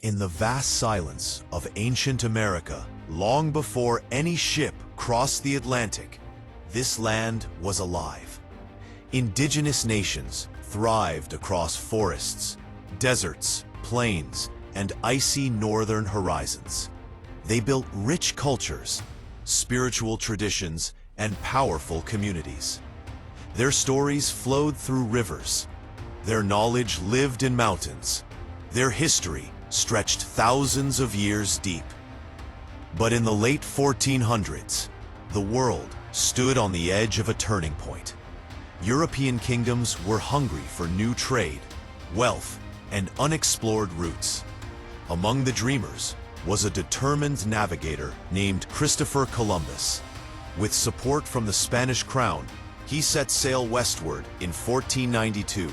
In the vast silence of ancient America, long before any ship crossed the Atlantic, this land was alive. Indigenous nations thrived across forests, deserts, plains, and icy northern horizons. They built rich cultures, spiritual traditions, and powerful communities. Their stories flowed through rivers. Their knowledge lived in mountains. Their history stretched thousands of years deep. But in the late 1400s, the world stood on the edge of a turning point. European kingdoms were hungry for new trade, wealth, and unexplored routes. Among the dreamers was a determined navigator named Christopher Columbus. With support from the Spanish crown, he set sail westward in 1492,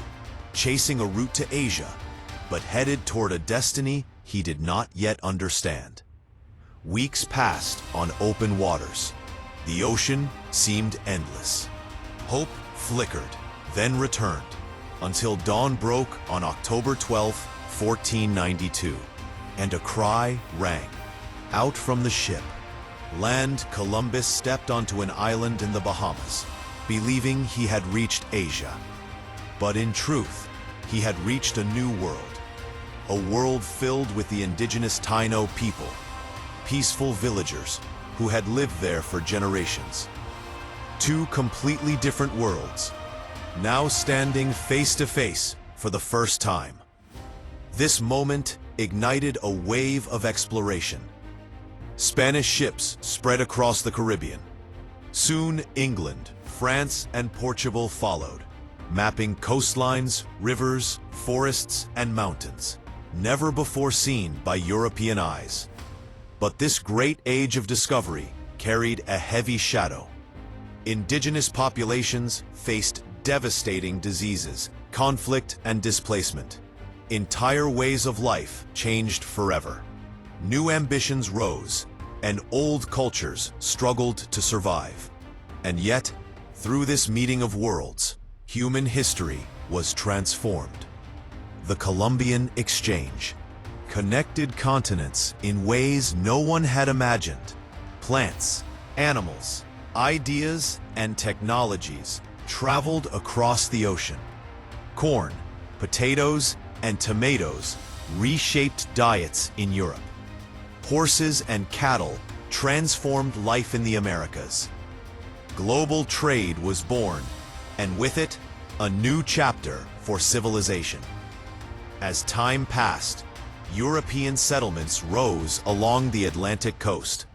chasing a route to Asia, but headed toward a destiny he did not yet understand. Weeks passed on open waters. The ocean seemed endless. Hope flickered, then returned, until dawn broke on October 12, 1492, and a cry rang. Out from the ship, land, Columbus stepped onto an island in the Bahamas, believing he had reached Asia. But in truth, he had reached a new world. A world filled with the indigenous Taino people, peaceful villagers who had lived there for generations. Two completely different worlds, now standing face to face for the first time. This moment ignited a wave of exploration. Spanish ships spread across the Caribbean. Soon England, France, and Portugal followed, mapping coastlines, rivers, forests, and mountains, never before seen by European eyes. But this great age of discovery carried a heavy shadow. Indigenous populations faced devastating diseases, conflict, and displacement. Entire ways of life changed forever. New ambitions rose, and old cultures struggled to survive. And yet, through this meeting of worlds, human history was transformed. The Columbian Exchange connected continents in ways no one had imagined. Plants, animals, ideas, and technologies traveled across the ocean. Corn, potatoes, and tomatoes reshaped diets in Europe. Horses and cattle transformed life in the Americas. Global trade was born, and with it, a new chapter for civilization. As time passed, European settlements rose along the Atlantic coast.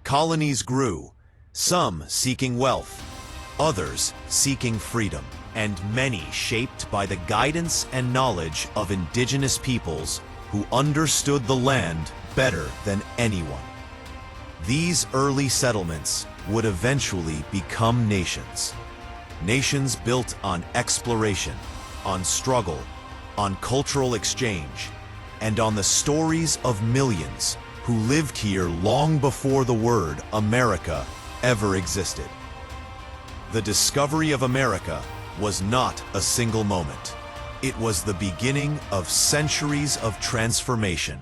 Colonies grew, some seeking wealth, others seeking freedom, and many shaped by the guidance and knowledge of indigenous peoples who understood the land better than anyone. These early settlements would eventually become nations. Nations built on exploration, on struggle, on cultural exchange, and on the stories of millions who lived here long before the word America ever existed. The discovery of America was not a single moment. It was the beginning of centuries of transformation,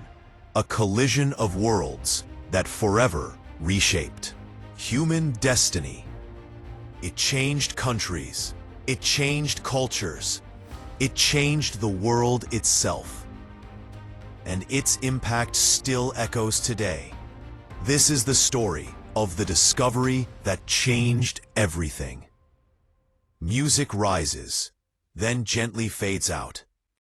a collision of worlds that forever reshaped human destiny. It changed countries, it changed cultures, it changed the world itself. And its impact still echoes today. This is the story of the discovery that changed everything. Music rises, then gently fades out.